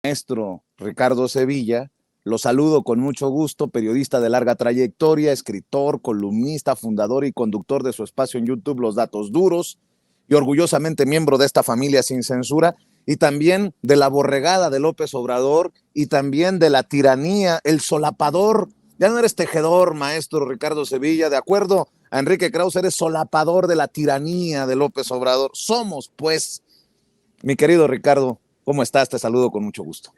Maestro Ricardo Sevilla, lo saludo con mucho gusto, periodista de larga trayectoria, escritor, columnista, fundador y conductor de su espacio en YouTube Los Datos Duros, y orgullosamente miembro de esta familia sin censura, y también de la borregada de López Obrador, y también de la tiranía, el solapador. Ya no eres tejedor, maestro Ricardo Sevilla, de acuerdo a Enrique Krauze, eres solapador de la tiranía de López Obrador. Somos, pues, mi querido Ricardo, ¿cómo estás? Te saludo con mucho gusto.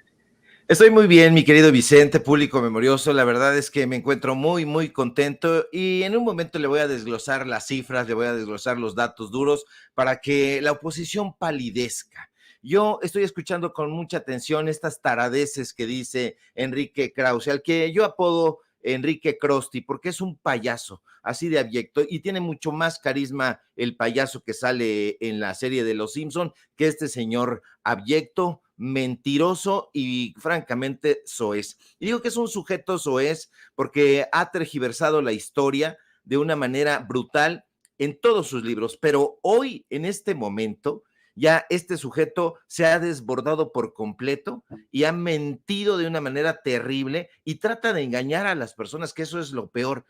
Estoy muy bien, mi querido Vicente, público memorioso. La verdad es que me encuentro muy, muy contento y en un momento le voy a desglosar las cifras, le voy a desglosar los datos duros para que la oposición palidezca. Yo estoy escuchando con mucha atención estas taradeces que dice Enrique Krauze, al que yo apodo Enrique Crosti, porque es un payaso, así de abyecto, y tiene mucho más carisma el payaso que sale en la serie de Los Simpson que este señor abyecto, mentiroso y francamente soez. Y digo que es un sujeto soez porque ha tergiversado la historia de una manera brutal en todos sus libros, pero hoy, en este momento, ya este sujeto se ha desbordado por completo y ha mentido de una manera terrible y trata de engañar a las personas, que eso es lo peor.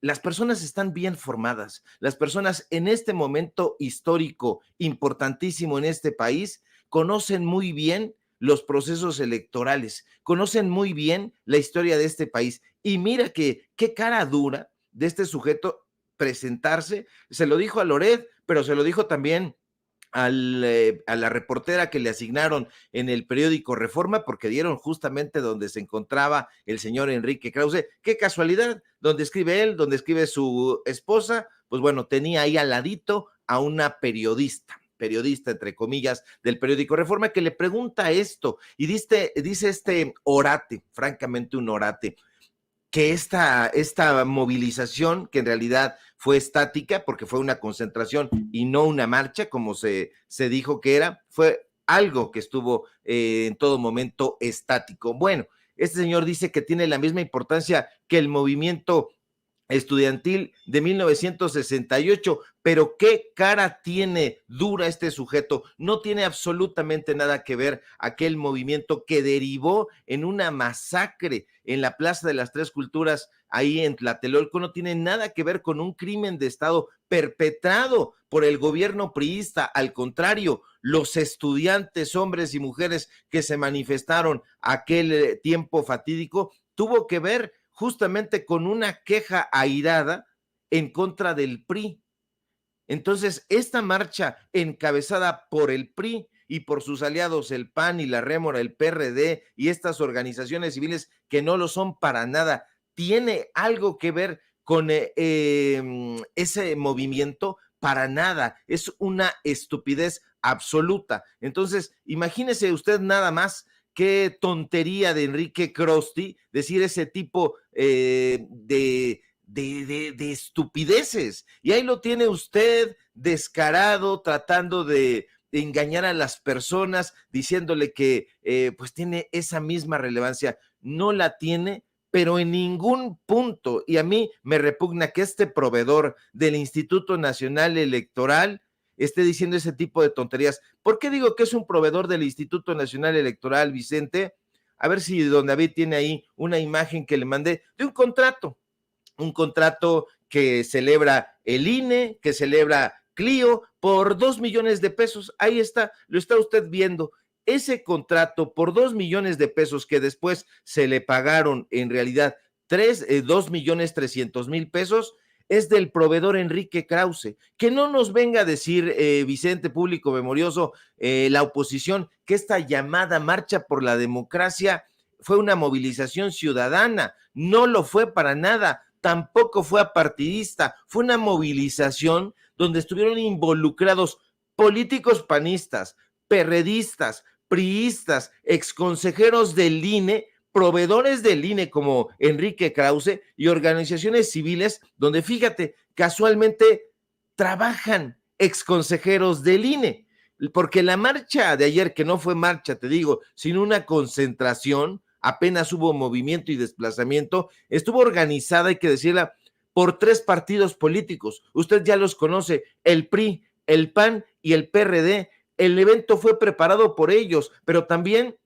Las personas están bien formadas, las personas en este momento histórico importantísimo en este país conocen muy bien los procesos electorales, conocen muy bien la historia de este país y mira que qué cara dura de este sujeto presentarse, se lo dijo a Loret, pero se lo dijo también a la reportera que le asignaron en el periódico Reforma, porque dieron justamente donde se encontraba el señor Enrique Krauze. Qué casualidad, donde escribe él, donde escribe su esposa, pues bueno, tenía ahí al ladito a una periodista, entre comillas, del periódico Reforma, que le pregunta esto, y dice este orate, francamente un orate, que esta movilización, que en realidad fue estática, porque fue una concentración y no una marcha, como se dijo que era, fue algo que estuvo en todo momento estático. Bueno, este señor dice que tiene la misma importancia que el movimiento estudiantil de 1968, pero qué cara tiene dura este sujeto. No tiene absolutamente nada que ver aquel movimiento que derivó en una masacre en la Plaza de las Tres Culturas, ahí en Tlatelolco. No tiene nada que ver con un crimen de Estado perpetrado por el gobierno priista. Al contrario, los estudiantes, hombres y mujeres que se manifestaron aquel tiempo fatídico, tuvo que ver justamente con una queja airada en contra del PRI. Entonces, esta marcha encabezada por el PRI y por sus aliados, el PAN y la Rémora, el PRD y estas organizaciones civiles que no lo son para nada, ¿tiene algo que ver con ese movimiento? Para nada, es una estupidez absoluta. Entonces, imagínese usted nada más qué tontería de Enrique Crosti decir ese tipo de estupideces. Y ahí lo tiene usted descarado, tratando de engañar a las personas, diciéndole que pues tiene esa misma relevancia. No la tiene, pero en ningún punto. Y a mí me repugna que este proveedor del Instituto Nacional Electoral esté diciendo ese tipo de tonterías. ¿Por qué digo que es un proveedor del Instituto Nacional Electoral, Vicente? A ver si don David tiene ahí una imagen que le mandé de un contrato que celebra el INE, que celebra Clio, por 2 millones de pesos. Ahí está, lo está usted viendo. Ese contrato por 2 millones de pesos que después se le pagaron en realidad 2 millones 300 mil pesos, es del proveedor Enrique Krauze. Que no nos venga a decir, Vicente, público memorioso, la oposición, que esta llamada marcha por la democracia fue una movilización ciudadana. No lo fue para nada, tampoco fue apartidista, fue una movilización donde estuvieron involucrados políticos panistas, perredistas, priistas, exconsejeros del INE, proveedores del INE como Enrique Krauze y organizaciones civiles donde, fíjate, casualmente trabajan exconsejeros del INE. Porque la marcha de ayer, que no fue marcha, te digo, sino una concentración, apenas hubo movimiento y desplazamiento, estuvo organizada, hay que decirla, por 3 partidos políticos. Usted ya los conoce, el PRI, el PAN y el PRD. El evento fue preparado por ellos, pero también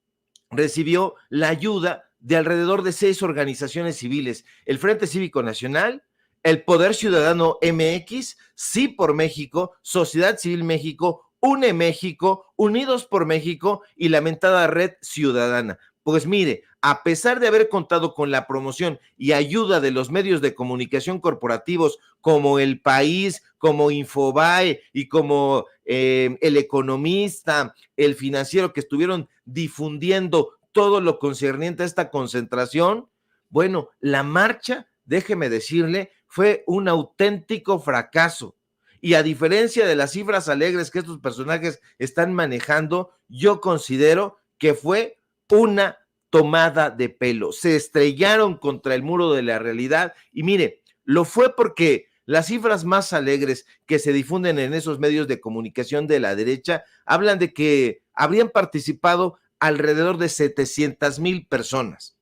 recibió la ayuda de alrededor de 6 organizaciones civiles: el Frente Cívico Nacional, el Poder Ciudadano MX, Sí por México, Sociedad Civil México, UNE México, Unidos por México y la mentada Red Ciudadana. Pues mire, a pesar de haber contado con la promoción y ayuda de los medios de comunicación corporativos como El País, como Infobae y como El Economista, El Financiero, que estuvieron difundiendo todo lo concerniente a esta concentración, bueno, la marcha, déjeme decirle, fue un auténtico fracaso. Y a diferencia de las cifras alegres que estos personajes están manejando, yo considero que fue una tomada de pelo. Se estrellaron contra el muro de la realidad y mire, lo fue porque las cifras más alegres que se difunden en esos medios de comunicación de la derecha hablan de que habrían participado alrededor de 700,000 personas.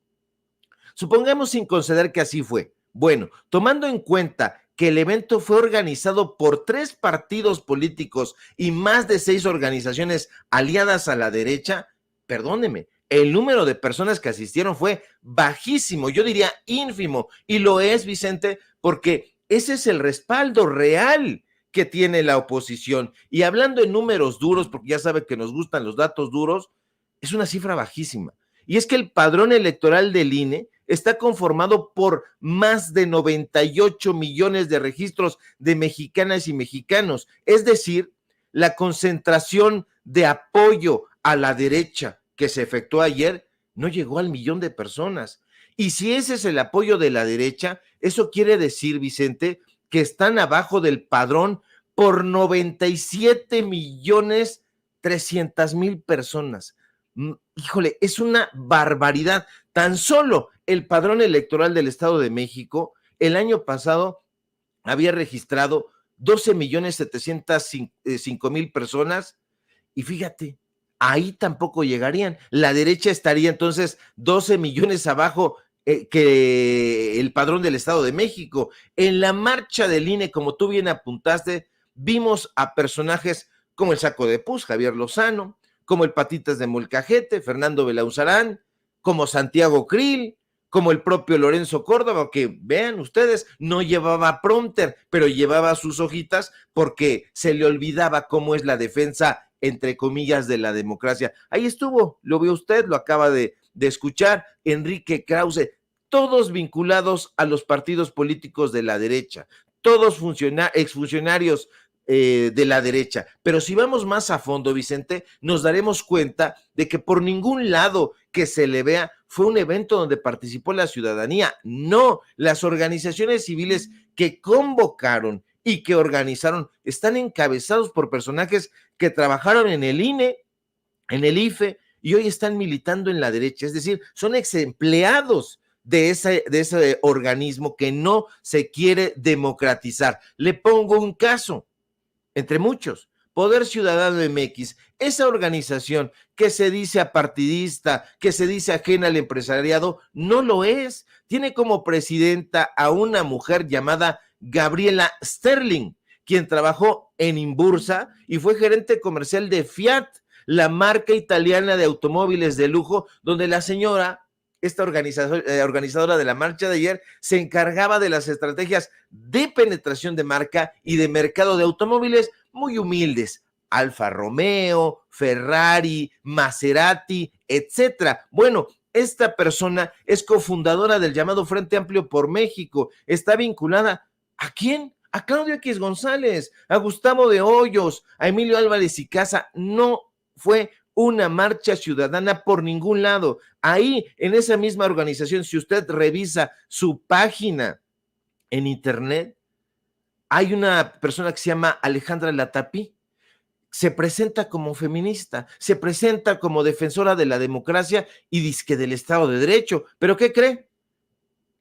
Supongamos, sin conceder que así fue. Bueno, tomando en cuenta que el evento fue organizado por 3 partidos políticos y más de 6 organizaciones aliadas a la derecha, perdóneme, el número de personas que asistieron fue bajísimo, yo diría ínfimo, y lo es, Vicente, porque ese es el respaldo real que tiene la oposición. Y hablando en números duros, porque ya sabe que nos gustan los datos duros, es una cifra bajísima. Y es que el padrón electoral del INE está conformado por más de 98 millones de registros de mexicanas y mexicanos. Es decir, la concentración de apoyo a la derecha que se efectuó ayer no llegó al 1,000,000 de personas. Y si ese es el apoyo de la derecha, eso quiere decir, Vicente, que están abajo del padrón por 97,300,000 personas. Híjole, es una barbaridad. Tan solo el padrón electoral del Estado de México el año pasado había registrado 12,705,000 personas y fíjate, ahí tampoco llegarían. La derecha estaría entonces 12 millones abajo que el padrón del Estado de México. En la marcha del INE, como tú bien apuntaste, vimos a personajes como el Saco de Pus, Javier Lozano, como el Patitas de Molcajete, Fernando Belauzarán, como Santiago Krill, como el propio Lorenzo Córdoba, que vean ustedes, no llevaba prompter, pero llevaba sus hojitas porque se le olvidaba cómo es la defensa, entre comillas, de la democracia. Ahí estuvo, lo vio usted, lo acaba de escuchar, Enrique Krause, todos vinculados a los partidos políticos de la derecha, todos exfuncionarios de la derecha. Pero si vamos más a fondo, Vicente, nos daremos cuenta de que por ningún lado que se le vea fue un evento donde participó la ciudadanía. No, las organizaciones civiles que convocaron y que organizaron están encabezados por personajes que trabajaron en el INE, en el IFE, y hoy están militando en la derecha. Es decir, son ex empleados de ese organismo que no se quiere democratizar. Le pongo un caso, entre muchos, Poder Ciudadano MX, esa organización que se dice apartidista, que se dice ajena al empresariado, no lo es. Tiene como presidenta a una mujer llamada Gabriela Sterling, quien trabajó en Inbursa y fue gerente comercial de Fiat, la marca italiana de automóviles de lujo, donde la señora, esta organizadora de la marcha de ayer, se encargaba de las estrategias de penetración de marca y de mercado de automóviles muy humildes: Alfa Romeo, Ferrari, Maserati, etcétera. Bueno, esta persona es cofundadora del llamado Frente Amplio por México. Está vinculada ¿a quién? A Claudio X González, a Gustavo de Hoyos, a Emilio Álvarez y Casa. No fue una marcha ciudadana por ningún lado. Ahí, en esa misma organización, si usted revisa su página en internet, hay una persona que se llama Alejandra Latapí. Se presenta como feminista, se presenta como defensora de la democracia y dizque del Estado de Derecho. ¿Pero qué cree?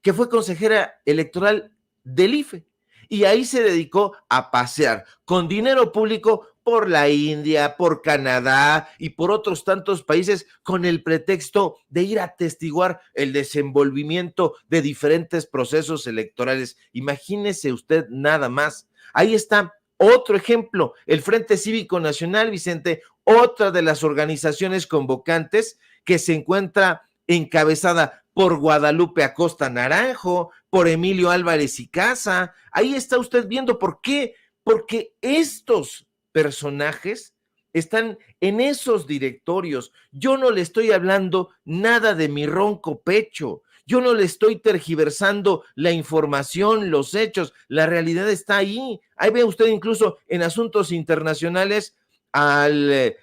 Que fue consejera electoral del IFE. Y ahí se dedicó a pasear con dinero público por la India, por Canadá y por otros tantos países con el pretexto de ir a atestiguar el desenvolvimiento de diferentes procesos electorales. Imagínese usted nada más. Ahí está otro ejemplo, el Frente Cívico Nacional, Vicente, otra de las organizaciones convocantes que se encuentra encabezada por Guadalupe Acosta Naranjo, por Emilio Álvarez y Casa. Ahí está usted viendo por qué, porque estos personajes están en esos directorios. Yo no le estoy hablando nada de mi ronco pecho. Yo no le estoy tergiversando la información, los hechos. La realidad está ahí. Ahí ve usted incluso en asuntos internacionales al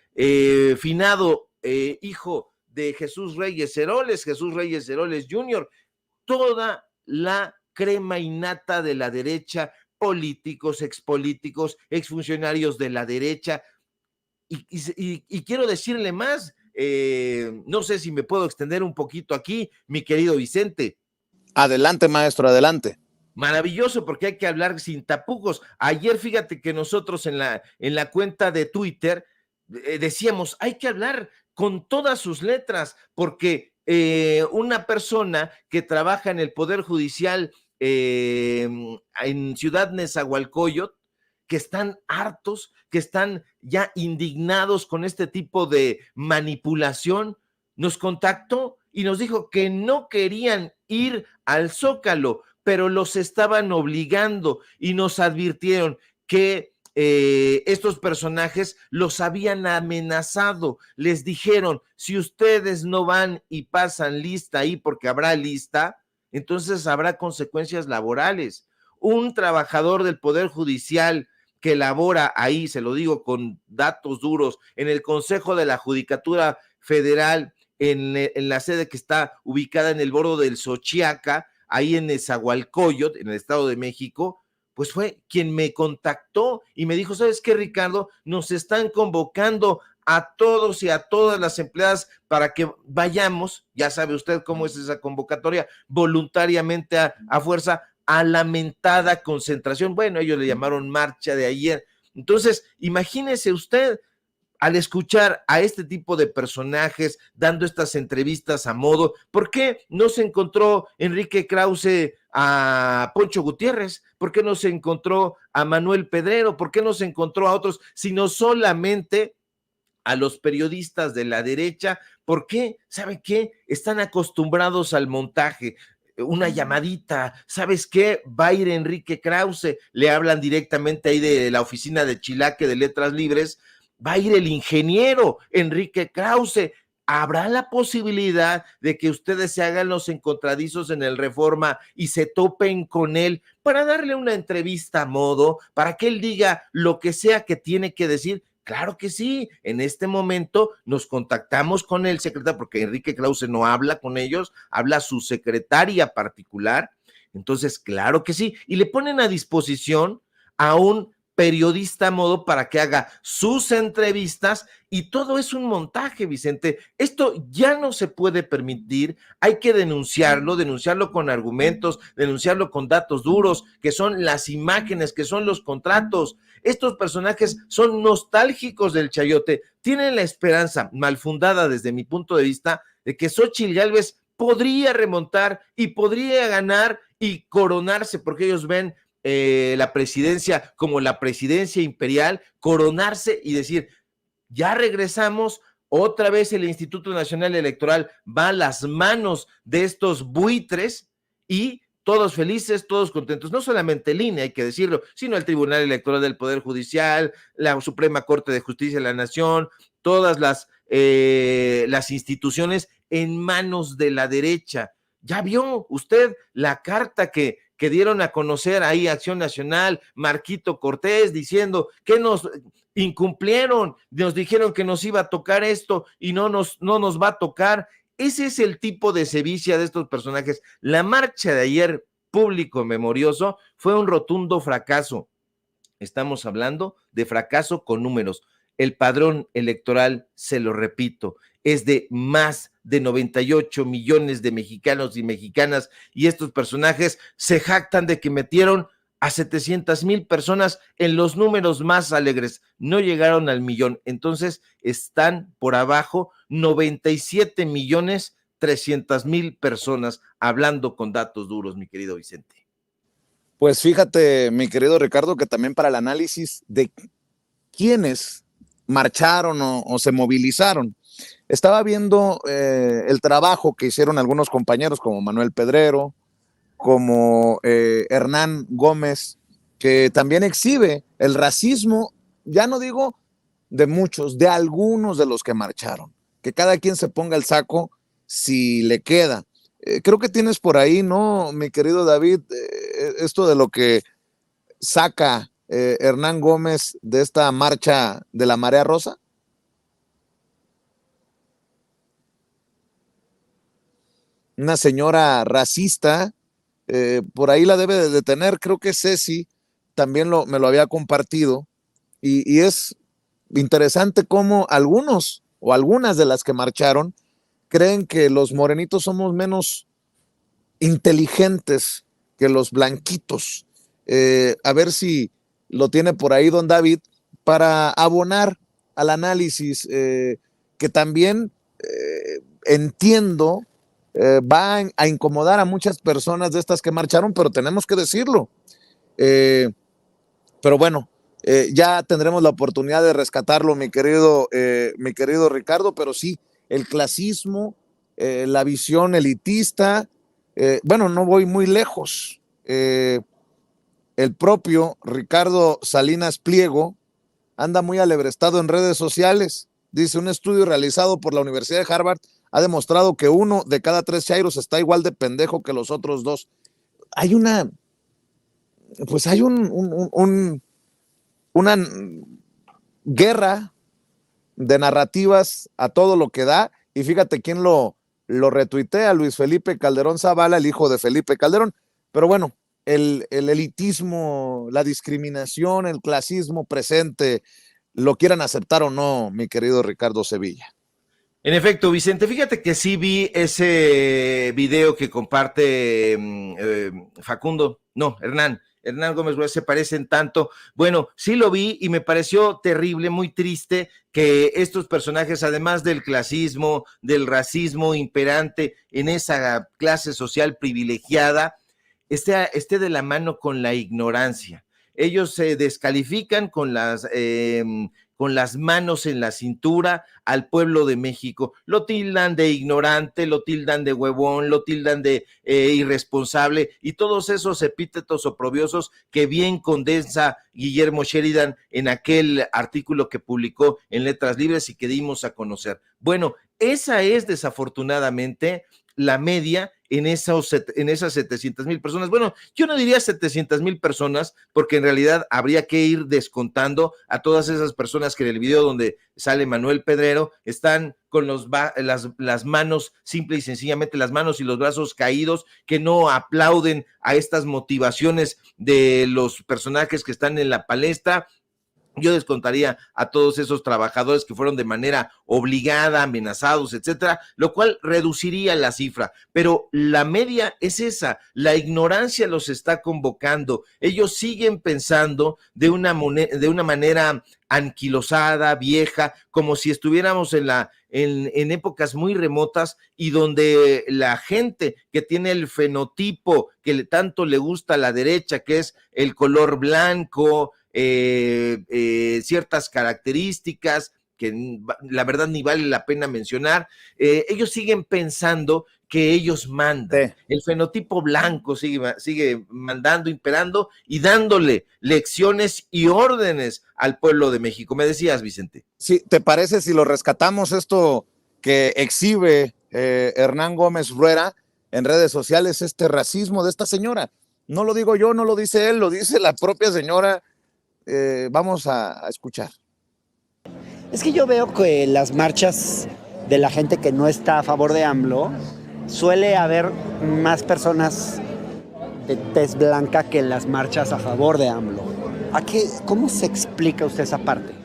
finado hijo de Jesús Reyes Heroles Jr., toda la crema innata de la derecha, políticos, expolíticos, exfuncionarios de la derecha, y quiero decirle más, no sé si me puedo extender un poquito aquí, mi querido Vicente. Adelante, maestro, adelante. Maravilloso, porque hay que hablar sin tapujos. Ayer, fíjate que nosotros en la cuenta de Twitter decíamos, hay que hablar con todas sus letras, porque una persona que trabaja en el Poder Judicial en Ciudad Nezahualcóyotl, que están hartos, que están ya indignados con este tipo de manipulación, nos contactó y nos dijo que no querían ir al Zócalo, pero los estaban obligando y nos advirtieron que estos personajes los habían amenazado, les dijeron, si ustedes no van y pasan lista ahí, porque habrá lista, entonces habrá consecuencias laborales. Un trabajador del Poder Judicial que labora ahí, se lo digo con datos duros, en el Consejo de la Judicatura Federal, en la sede que está ubicada en el bordo del Xochiaca, ahí en Nezahualcóyotl, en el Estado de México, pues fue quien me contactó y me dijo, ¿sabes qué, Ricardo? Nos están convocando a todos y a todas las empleadas para que vayamos, ya sabe usted cómo es esa convocatoria, voluntariamente a fuerza, a la mentada concentración. Bueno, ellos le llamaron marcha de ayer. Entonces, imagínese usted, al escuchar a este tipo de personajes dando estas entrevistas a modo, ¿por qué no se encontró Enrique Krause a Poncho Gutiérrez? ¿Por qué no se encontró a Manuel Pedrero? ¿Por qué no se encontró a otros, sino solamente a los periodistas de la derecha? ¿Por qué? ¿Saben qué? Están acostumbrados al montaje. Una llamadita, ¿sabes qué? Va a ir Enrique Krause, le hablan directamente ahí de la oficina de Chilaque de Letras Libres, va a ir el ingeniero Enrique Krause. ¿Habrá la posibilidad de que ustedes se hagan los encontradizos en el Reforma y se topen con él para darle una entrevista a modo, para que él diga lo que sea que tiene que decir? Claro que sí, en este momento nos contactamos con el secretario, porque Enrique Krause no habla con ellos, habla su secretaria particular, entonces claro que sí, y le ponen a disposición a un periodista a modo para que haga sus entrevistas, y todo es un montaje, Vicente. Esto ya no se puede permitir, hay que denunciarlo con argumentos, denunciarlo con datos duros, que son las imágenes, que son los contratos. Estos personajes son nostálgicos del chayote, tienen la esperanza, mal fundada desde mi punto de vista, de que Xóchitl Gálvez podría remontar y podría ganar y coronarse, porque ellos ven la presidencia como la presidencia imperial, coronarse y decir, ya regresamos, otra vez el Instituto Nacional Electoral va a las manos de estos buitres y todos felices, todos contentos, no solamente el INE, hay que decirlo, sino el Tribunal Electoral del Poder Judicial, la Suprema Corte de Justicia de la Nación, todas las instituciones en manos de la derecha. ¿Ya vio usted la carta que dieron a conocer ahí Acción Nacional, Marquito Cortés, diciendo que nos incumplieron, nos dijeron que nos iba a tocar esto y no nos va a tocar? Ese es el tipo de sevicia de estos personajes. La marcha de ayer, público memorioso, fue un rotundo fracaso. Estamos hablando de fracaso con números. El padrón electoral, se lo repito, es de más de 98 millones de mexicanos y mexicanas, y estos personajes se jactan de que metieron a 700,000 personas en los números más alegres, no llegaron al millón, entonces están por abajo 97,300,000 personas, hablando con datos duros, mi querido Vicente. Pues fíjate, mi querido Ricardo, que también para el análisis de quiénes marcharon o se movilizaron, Estaba viendo el trabajo que hicieron algunos compañeros como Manuel Pedrero, como Hernán Gómez, que también exhibe el racismo, ya no digo de muchos, de algunos de los que marcharon. Que cada quien se ponga el saco si le queda. Creo que tienes por ahí, ¿no, mi querido David? Esto de lo que saca Hernán Gómez de esta marcha de la Marea Rosa. Una señora racista, por ahí la debe de tener, creo que Ceci también me lo había compartido, y es interesante cómo algunos o algunas de las que marcharon creen que los morenitos somos menos inteligentes que los blanquitos. A ver si lo tiene por ahí don David para abonar al análisis que también entiendo va a incomodar a muchas personas de estas que marcharon, pero tenemos que decirlo. Pero bueno, ya tendremos la oportunidad de rescatarlo, mi querido Ricardo, pero sí, el clasismo, la visión elitista, bueno, no voy muy lejos. El propio Ricardo Salinas Pliego anda muy alebrestado en redes sociales. Dice, un estudio realizado por la Universidad de Harvard ha demostrado que 1 de cada 3 chairos está igual de pendejo que los otros 2. Hay una guerra de narrativas a todo lo que da, y fíjate quién lo retuitea, Luis Felipe Calderón Zavala, el hijo de Felipe Calderón. Pero bueno, el elitismo, la discriminación, el clasismo presente, lo quieran aceptar o no, mi querido Ricardo Sevilla. En efecto, Vicente, fíjate que sí vi ese video que comparte Hernán Gómez, se parecen tanto. Bueno, sí lo vi y me pareció terrible, muy triste que estos personajes, además del clasismo, del racismo imperante en esa clase social privilegiada, esté de la mano con la ignorancia. Ellos se descalifican con las manos en la cintura al pueblo de México. Lo tildan de ignorante, lo tildan de huevón, lo tildan de irresponsable, y todos esos epítetos oprobiosos que bien condensa Guillermo Sheridan en aquel artículo que publicó en Letras Libres y que dimos a conocer. Bueno, esa es desafortunadamente la media en esas 700,000 personas. Bueno, yo no diría 700,000 personas, porque en realidad habría que ir descontando a todas esas personas que en el video donde sale Manuel Pedrero están con las manos, simple y sencillamente las manos y los brazos caídos, que no aplauden a estas motivaciones de los personajes que están en la palestra. Yo descontaría a todos esos trabajadores que fueron de manera obligada, amenazados, etcétera, lo cual reduciría la cifra. Pero la media es esa, la ignorancia los está convocando. Ellos siguen pensando de una manera anquilosada, vieja, como si estuviéramos en épocas muy remotas, y donde la gente que tiene el fenotipo que tanto le gusta a la derecha, que es el color blanco, ciertas características que la verdad ni vale la pena mencionar, ellos siguen pensando que ellos mandan. Sí. El fenotipo blanco sigue mandando, imperando y dándole lecciones y órdenes al pueblo de México. Me decías, Vicente. Sí, ¿te parece si lo rescatamos esto que exhibe Hernán Gómez Rueda en redes sociales, este racismo de esta señora? No lo digo yo, no lo dice él, lo dice la propia señora. Vamos a escuchar. Es que yo veo que las marchas de la gente que no está a favor de AMLO, suele haber más personas de tez blanca que en las marchas a favor de AMLO. ¿Cómo se explica usted esa parte?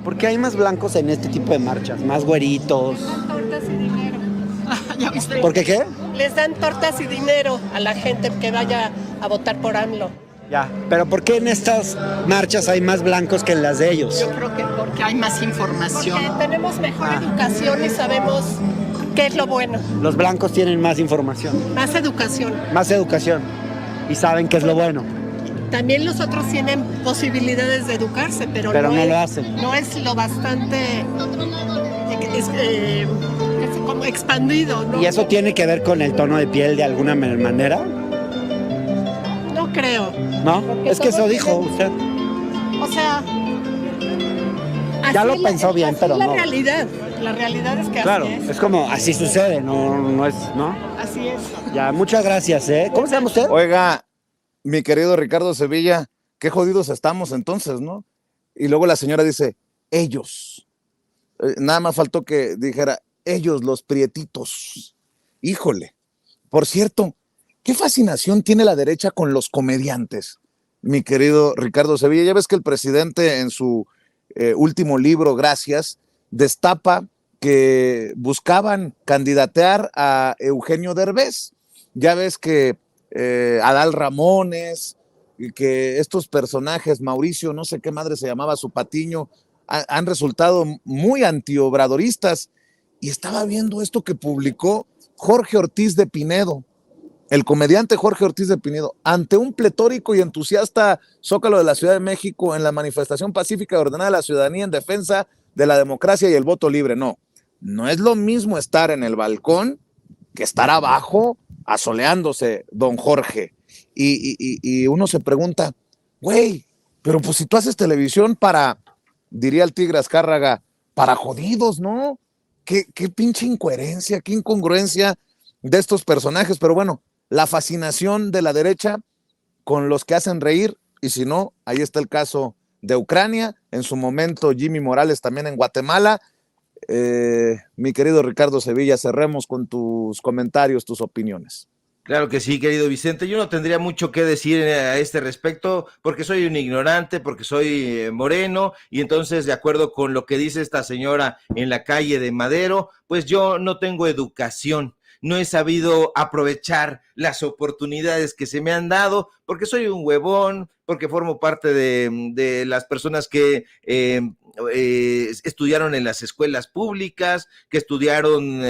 Porque hay más blancos en este tipo de marchas, más güeritos. Tortas y dinero. ¿Ya viste? ¿Por qué? Les dan tortas y dinero a la gente que vaya a votar por AMLO. Ya, pero ¿por qué en estas marchas hay más blancos que en las de ellos? Yo creo que porque hay más información. Porque tenemos mejor educación y sabemos qué es lo bueno. Los blancos tienen más información. Más educación. Más educación. Y saben qué es lo bueno. también los otros tienen posibilidades de educarse, pero no lo hacen. No es lo bastante como expandido, ¿no? ¿Y eso tiene que ver con el tono de piel de alguna manera? No creo. ¿No? Es que eso dijo usted. O sea, ya lo pensó bien, pero no. La realidad es que claro, así es. Es como, así sucede, no es, ¿no? Así es. Ya, muchas gracias, ¿eh? ¿Cómo se llama usted? Oiga, mi querido Ricardo Sevilla, qué jodidos estamos entonces, ¿no? Y luego la señora dice, ellos. Nada más faltó que dijera, ellos, los prietitos. Híjole. Por cierto, ¿qué fascinación tiene la derecha con los comediantes? Mi querido Ricardo Sevilla, ya ves que el presidente en su último libro, Gracias, destapa que buscaban candidatear a Eugenio Derbez. Ya ves que Adal Ramones, y que estos personajes, Mauricio, no sé qué madre se llamaba, su patiño, han resultado muy antiobradoristas. Y estaba viendo esto que publicó Jorge Ortiz de Pinedo, el comediante Jorge Ortiz de Pinedo, ante un pletórico y entusiasta Zócalo de la Ciudad de México en la manifestación pacífica ordenada de la ciudadanía en defensa de la democracia y el voto libre. No es lo mismo estar en el balcón que estar abajo asoleándose, don Jorge. Y uno se pregunta, güey, pero pues si tú haces televisión para, diría el Tigre Azcárraga, para jodidos, ¿no? Qué pinche incoherencia, qué incongruencia de estos personajes, pero bueno, la fascinación de la derecha con los que hacen reír, y si no, ahí está el caso de Ucrania, en su momento Jimmy Morales también en Guatemala. Mi querido Ricardo Sevilla, cerremos con tus comentarios, tus opiniones. Claro que sí, querido Vicente. Yo no tendría mucho que decir a este respecto porque soy un ignorante, porque soy moreno y entonces, de acuerdo con lo que dice esta señora en la calle de Madero, pues yo no tengo educación. No he sabido aprovechar las oportunidades que se me han dado porque soy un huevón, porque formo parte de las personas que estudiaron en las escuelas públicas, que estudiaron,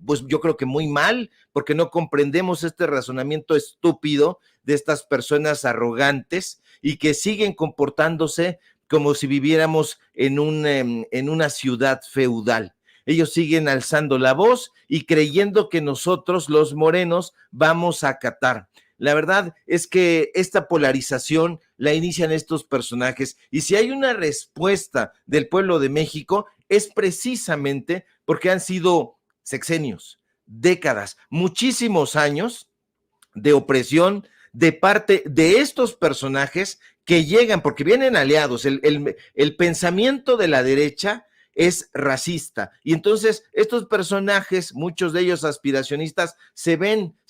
pues yo creo que muy mal, porque no comprendemos este razonamiento estúpido de estas personas arrogantes y que siguen comportándose como si viviéramos en una ciudad feudal. Ellos siguen alzando la voz y creyendo que nosotros, los morenos, vamos a acatar. La verdad es que esta polarización la inician estos personajes y si hay una respuesta del pueblo de México es precisamente porque han sido sexenios, décadas, muchísimos años de opresión de parte de estos personajes que llegan, porque vienen aliados, el pensamiento de la derecha es racista. Y entonces estos personajes, muchos de ellos aspiracionistas, se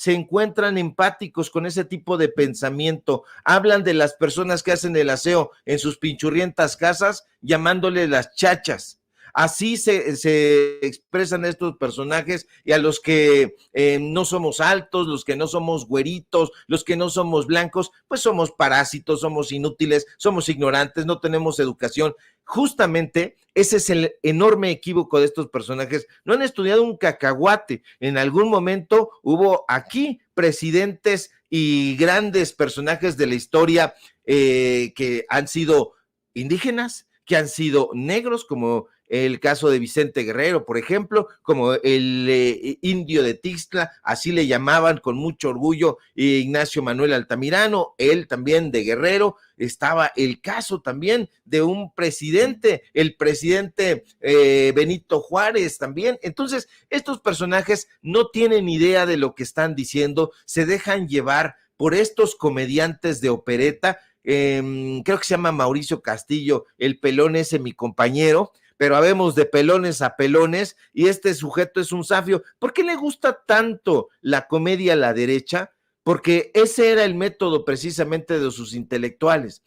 encuentran empáticos con ese tipo de pensamiento. Hablan de las personas que hacen el aseo en sus pinchurrientas casas, llamándole las chachas. Así se expresan estos personajes y a los que no somos altos, los que no somos güeritos, los que no somos blancos, pues somos parásitos, somos inútiles, somos ignorantes, no tenemos educación. Justamente ese es el enorme equívoco de estos personajes. No han estudiado un cacahuate. En algún momento hubo aquí presidentes y grandes personajes de la historia que han sido indígenas, que han sido negros, como el caso de Vicente Guerrero, por ejemplo, como el indio de Tixtla, así le llamaban con mucho orgullo Ignacio Manuel Altamirano, él también de Guerrero. Estaba el caso también de un presidente, el presidente Benito Juárez también. Entonces, estos personajes no tienen idea de lo que están diciendo, se dejan llevar por estos comediantes de opereta. Creo que se llama Mauricio Castillo, el pelón ese, mi compañero, pero habemos de pelones a pelones y este sujeto es un zafio. ¿Por qué le gusta tanto la comedia a la derecha? Porque ese era el método precisamente de sus intelectuales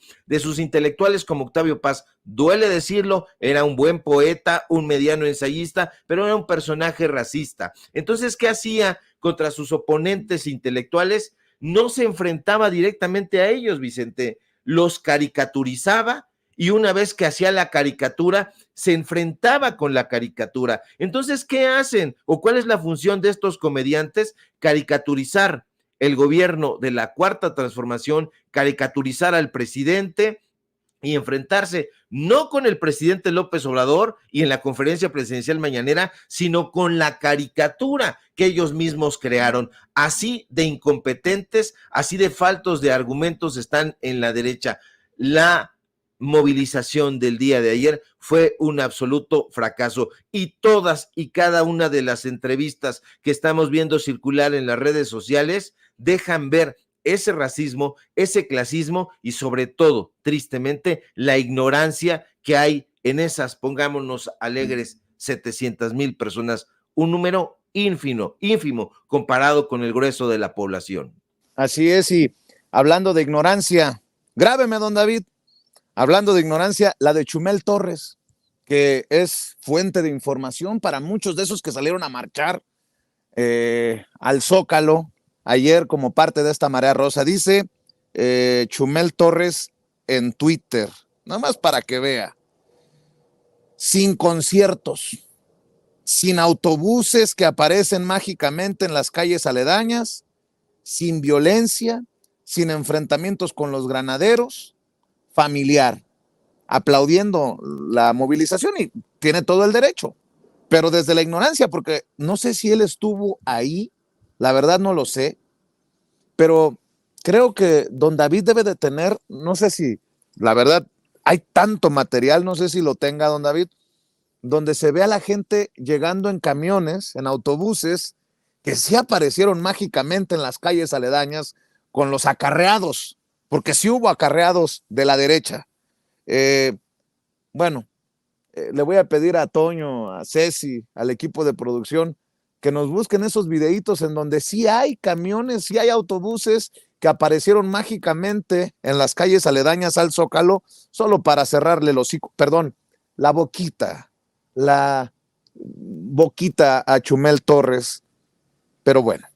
como Octavio Paz. Duele decirlo, era un buen poeta, un mediano ensayista, pero era un personaje racista. Entonces, ¿qué hacía contra sus oponentes intelectuales? No se enfrentaba directamente a ellos, Vicente, los caricaturizaba y una vez que hacía la caricatura, se enfrentaba con la caricatura. Entonces, ¿qué hacen? ¿O cuál es la función de estos comediantes? Caricaturizar el gobierno de la Cuarta Transformación caricaturizar al presidente y enfrentarse no con el presidente López Obrador y en la conferencia presidencial mañanera, sino con la caricatura que ellos mismos crearon. Así de incompetentes, así de faltos de argumentos están en la derecha. La movilización del día de ayer fue un absoluto fracaso y todas y cada una de las entrevistas que estamos viendo circular en las redes sociales dejan ver ese racismo, ese clasismo y sobre todo, tristemente, la ignorancia que hay en esas, pongámonos alegres, 700,000 personas, un número ínfimo comparado con el grueso de la población. Así es, y hablando de ignorancia, grábeme, don David, hablando de ignorancia, la de Chumel Torres, que es fuente de información para muchos de esos que salieron a marchar al Zócalo ayer como parte de esta marea rosa. Dice Chumel Torres en Twitter, nada más para que vea, sin conciertos, sin autobuses que aparecen mágicamente en las calles aledañas, sin violencia, sin enfrentamientos con los granaderos, familiar, aplaudiendo la movilización y tiene todo el derecho, pero desde la ignorancia, porque no sé si él estuvo ahí, la verdad no lo sé, pero creo que don David debe de tener, no sé si, la verdad, hay tanto material, no sé si lo tenga don David, donde se ve a la gente llegando en camiones, en autobuses, que sí aparecieron mágicamente en las calles aledañas con los acarreados, porque sí hubo acarreados de la derecha. Bueno, le voy a pedir a Toño, a Ceci, al equipo de producción, que nos busquen esos videitos en donde sí hay camiones, sí hay autobuses que aparecieron mágicamente en las calles aledañas al Zócalo, solo para cerrarle el hocico, perdón, la boquita a Chumel Torres. Pero bueno,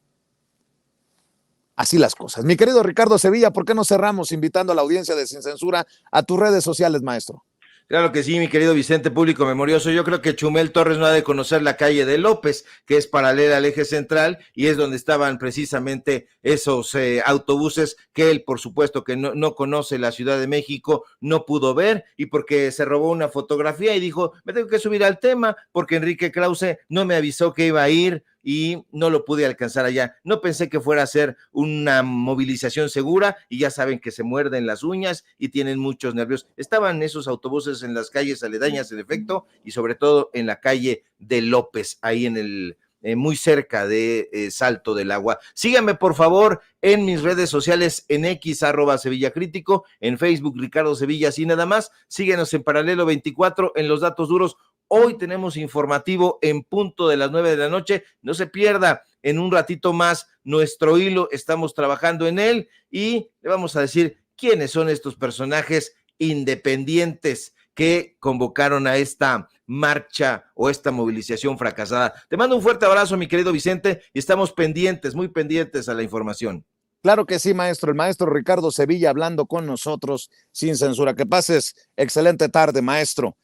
así las cosas. Mi querido Ricardo Sevilla, ¿por qué no cerramos invitando a la audiencia de Sin Censura a tus redes sociales, maestro? Claro que sí, mi querido Vicente, público memorioso. Yo creo que Chumel Torres no ha de conocer la calle de López, que es paralela al eje central y es donde estaban precisamente esos autobuses que él, por supuesto, que no conoce la Ciudad de México, no pudo ver y porque se robó una fotografía y dijo, me tengo que subir al tema porque Enrique Krause no me avisó que iba a ir y no lo pude alcanzar allá. No pensé que fuera a ser una movilización segura y ya saben que se muerden las uñas y tienen muchos nervios. Estaban esos autobuses en las calles aledañas, en efecto, y sobre todo en la calle de López, ahí en el muy cerca de Salto del Agua. Síganme por favor en mis redes sociales en X @SevillaCrítico, en Facebook Ricardo Sevilla, así nada más. Síguenos en Paralelo 24 en los datos duros. Hoy tenemos informativo en punto de las 9 de la noche. No se pierda en un ratito más nuestro hilo. Estamos trabajando en él y le vamos a decir quiénes son estos personajes independientes que convocaron a esta marcha o esta movilización fracasada. Te mando un fuerte abrazo, mi querido Vicente, y estamos pendientes, muy pendientes a la información. Claro que sí, maestro. El maestro Ricardo Sevilla hablando con nosotros sin censura. Que pases excelente tarde, maestro.